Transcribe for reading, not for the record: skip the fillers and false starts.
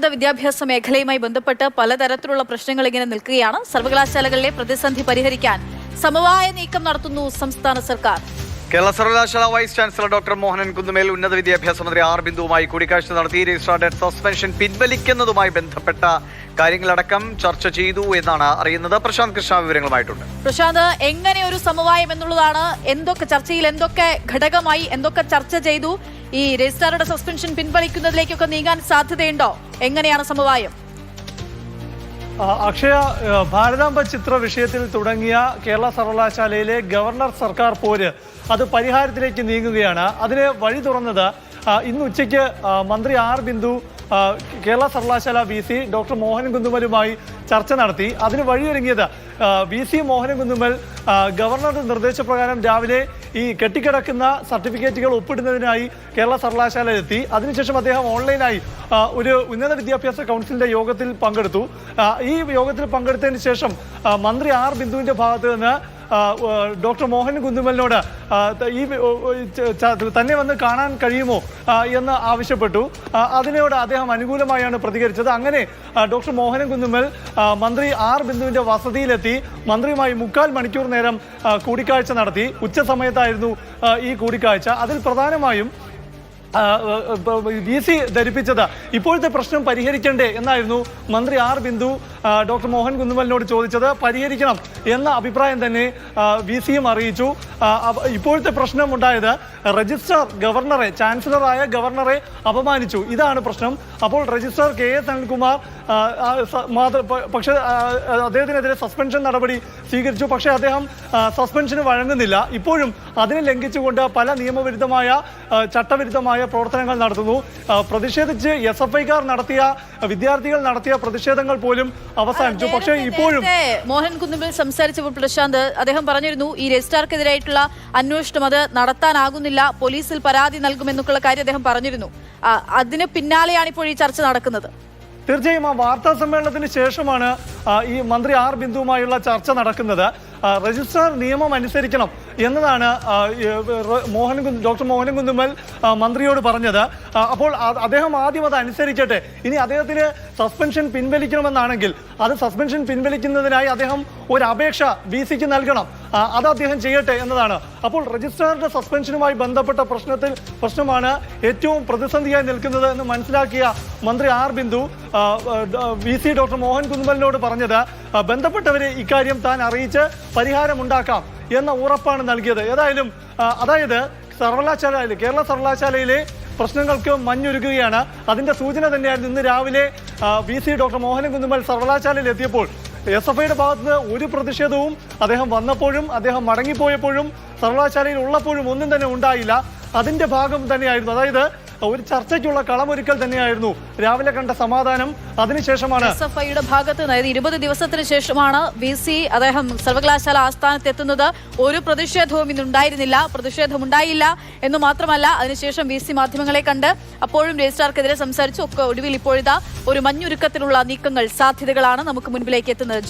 വിദ്യാഭ്യാസ മേഖലയുമായി ബന്ധപ്പെട്ട് പലതരത്തിലുള്ള പ്രശ്നങ്ങൾ ഇങ്ങനെ നിൽക്കുകയാണ്. സർവകലാശാലകളിലെ പ്രതിസന്ധി പരിഹരിക്കാൻ സമവായ നീക്കം നടത്തുന്നു സംസ്ഥാന സർക്കാർ. കേരള സർവകലാശാല വൈസ് ചാൻസലർ ഡോക്ടർ മോഹനൻ കുന്നുമേൽ ഉന്നത വിദ്യാഭ്യാസ മന്ത്രി ആർ ബിന്ദുവുമായി കൂടിക്കാഴ്ച നടത്തി. രജിസ്ട്രാറുടെ സസ്പെൻഷൻ പിൻവലിക്കുന്നതുമായി ബന്ധപ്പെട്ട കാര്യങ്ങളടക്കം ചർച്ച ചെയ്തു എന്നാണ് അറിയുന്നത്. പ്രശാന്ത് കൃഷ്ണ വിവരങ്ങളുമായിട്ടുണ്ട്. പ്രശാന്ത്, എങ്ങനെ ഒരു സമവായം എന്നുള്ളതാണ്, എന്തൊക്കെ ചർച്ചയിൽ എന്തൊക്കെ ഘടകമായി, എന്തൊക്കെ ചർച്ച ചെയ്തു? ഈ രജിസ്ട്രാറുടെ സസ്പെൻഷൻ പിൻവലിക്കുന്നതിലേക്കൊക്കെ നീങ്ങാൻ സാധ്യതയുണ്ടോ? എങ്ങനെയാണ് സമവായം? അക്ഷയ, ഭാരതാംബ ചിത്ര വിഷയത്തിൽ തുടങ്ങിയ കേരള സർവകലാശാലയിലെ ഗവർണർ സർക്കാർ പോര് അത് പരിഹാരത്തിലേക്ക് നീങ്ങുകയാണ്. അതിന് വഴി തുറന്നത് ഇന്ന് ഉച്ചയ്ക്ക് മന്ത്രി ആർ ബിന്ദു കേരള സർവകലാശാല VC ഡോക്ടർ മോഹനൻ കുന്നുമലുമായി ചർച്ച നടത്തി. അതിന് വഴിയൊരുങ്ങിയത് VC മോഹനൻ കുന്നുമൽ ഗവർണറുടെ നിർദ്ദേശപ്രകാരം രാവിലെ ഈ കെട്ടിക്കിടക്കുന്ന സർട്ടിഫിക്കറ്റുകൾ ഒപ്പിടുന്നതിനായി കേരള സർവകലാശാലയിലെത്തി. അതിനുശേഷം അദ്ദേഹം ഓൺലൈനായി ഒരു ഉന്നത വിദ്യാഭ്യാസ കൗൺസിലിന്റെ യോഗത്തിൽ പങ്കെടുത്തു. ഈ യോഗത്തിൽ പങ്കെടുത്തതിന് ശേഷം മന്ത്രി ആർ ബിന്ദുവിന്റെ ഭാഗത്ത് നിന്ന് ഡോക്ടർ മോഹൻ കുന്നുമലിനോട് ഈ തന്നെ വന്ന് കാണാൻ കഴിയുമോ എന്ന് ആവശ്യപ്പെട്ടു. അതിനോട് അദ്ദേഹം അനുകൂലമായാണ് പ്രതികരിച്ചത്. അങ്ങനെ ഡോക്ടർ മോഹൻ കുന്നുമൽ മന്ത്രി ആർ ബിന്ദുവിന്റെ വസതിയിലെത്തി മന്ത്രിയുമായി 3/4 മണിക്കൂർ നേരം കൂടിക്കാഴ്ച നടത്തി. ഉച്ച സമയത്തായിരുന്നു ഈ കൂടിക്കാഴ്ച. അതിൽ പ്രധാനമായും VC ധരിപ്പിച്ചത് ഇപ്പോഴത്തെ പ്രശ്നം പരിഹരിക്കണ്ടേ എന്നായിരുന്നു മന്ത്രി ആർ ബിന്ദു ഡോക്ടർ മോഹൻ കുന്നുമലിനോട് ചോദിച്ചത്. പരിഹരിക്കണം എന്ന അഭിപ്രായം തന്നെ VCയും അറിയിച്ചു. ഇപ്പോഴത്തെ പ്രശ്നം ഉണ്ടായത് രജിസ്ട്രാർ ഗവർണറെ, ചാൻസലറായ ഗവർണറെ അപമാനിച്ചു, ഇതാണ് പ്രശ്നം. അപ്പോൾ രജിസ്ട്രാർ KS അനിൽകുമാർ പക്ഷേ അദ്ദേഹത്തിനെതിരെ സസ്പെൻഷൻ നടപടി സ്വീകരിച്ചു. പക്ഷേ അദ്ദേഹം സസ്പെൻഷന് വഴങ്ങുന്നില്ല. ഇപ്പോഴും അതിനെ ലംഘിച്ചുകൊണ്ട് പല നിയമവിരുദ്ധമായ ചട്ടവിരുദ്ധമായ പ്രവർത്തനങ്ങൾ നടത്തുന്നു. പ്രതിഷേധിച്ച് SFIക്കാർ നടത്തിയ, വിദ്യാർത്ഥികൾ നടത്തിയ പ്രതിഷേധങ്ങൾ പോലും അവസാനിച്ചു. പക്ഷേ ഇപ്പോഴും മോഹൻ കുന്നുമൽ സംസാരിച്ചപ്പോൾ പ്രശാന്ത്, അദ്ദേഹം പറഞ്ഞിരുന്നു ഈ രജിസ്ട്രാർക്കെതിരായിട്ടുള്ള അന്വേഷണം അത് നടത്താനാകുന്നില്ല, പോലീസിൽ പരാതി നൽകുമെന്നൊക്കെയുള്ള കാര്യം അദ്ദേഹം പറഞ്ഞിരുന്നു. അതിന് പിന്നാലെയാണ് ഇപ്പോൾ ഈ ചർച്ച നടക്കുന്നത്. തീർച്ചയായും ആ വാർത്താ സമ്മേളനത്തിന് ശേഷമാണ് ഈ മന്ത്രി ആർ ബിന്ദുവുമായുള്ള ചർച്ച നടക്കുന്നത്. രജിസ്ട്രാർ നിയമം അനുസരിക്കണം എന്നതാണ് ഡോക്ടർ മോഹനൻ കുന്നുമൽ മന്ത്രിയോട് പറഞ്ഞത്. അപ്പോൾ അദ്ദേഹം ആദ്യം അത് അനുസരിക്കട്ടെ. ഇനി അദ്ദേഹത്തിന് സസ്പെൻഷൻ പിൻവലിക്കണമെന്നാണെങ്കിൽ അത് സസ്പെൻഷൻ പിൻവലിക്കുന്നതിനായി അദ്ദേഹം ഒരു അപേക്ഷ VCക്ക് നൽകണം. അത് അദ്ദേഹം ചെയ്യട്ടെ എന്നതാണ്. അപ്പോൾ രജിസ്ട്രാറുടെ സസ്പെൻഷനുമായി ബന്ധപ്പെട്ട പ്രശ്നമാണ് ഏറ്റവും പ്രതിസന്ധിയായി നിൽക്കുന്നത് എന്ന് മനസ്സിലാക്കിയ മന്ത്രി R Bindu VC doctor Mohan കുന്നുമലിനോട് പറഞ്ഞത് ബന്ധപ്പെട്ടവരെ ഇക്കാര്യം താൻ അറിയിച്ച് പരിഹാരമുണ്ടാക്കാം എന്ന ഉറപ്പാണ് നൽകിയത്. ഏതായാലും അതായത് കേരള സർവകലാശാലയിലെ പ്രശ്നങ്ങൾക്ക് മഞ്ഞൊരുക്കുകയാണ്. അതിന്റെ സൂചന തന്നെയായിരുന്നു ഇന്ന് രാവിലെ VC ഡോക്ടർ മോഹനൻ കുന്നുമൽ സർവകലാശാലയിൽ എത്തിയപ്പോൾ SFIയുടെ ഭാഗത്ത് ഒരു പ്രതിഷേധവും അദ്ദേഹം വന്നപ്പോഴും അദ്ദേഹം മടങ്ങിപ്പോയപ്പോഴും സർവകലാശാലയിൽ ഉള്ളപ്പോഴും ഒന്നും തന്നെ ഉണ്ടായില്ല. അതിന്റെ ഭാഗം തന്നെയായിരുന്നു, അതായത് ഒരു ചർച്ചയ്ക്കുള്ള കളമൊരുക്കൽ തന്നെയായിരുന്നു രാവിലെ കണ്ട സമാധാനം. അതിനുശേഷമാണ് SFIയുടെ ഭാഗത്ത് 20 ദിവസത്തിന് ശേഷമാണ് VC അദ്ദേഹം സർവകലാശാല ആസ്ഥാനത്ത് എത്തുന്നത്. ഒരു പ്രതിഷേധവും ഇന്നുണ്ടായിരുന്നില്ല, പ്രതിഷേധമുണ്ടായില്ല എന്ന് മാത്രമല്ല, അതിനുശേഷം VC മാധ്യമങ്ങളെ കണ്ട് അപ്പോഴും രജിസ്ട്രാർക്കെതിരെ സംസാരിച്ചു. ഒക്കെ ഒടുവിൽ ഇപ്പോഴിതാ ഒരു മഞ്ഞുരുക്കത്തിലുള്ള നീക്കങ്ങൾ, സാധ്യതകളാണ് നമുക്ക് മുൻപിലേക്ക് എത്തുന്നത്.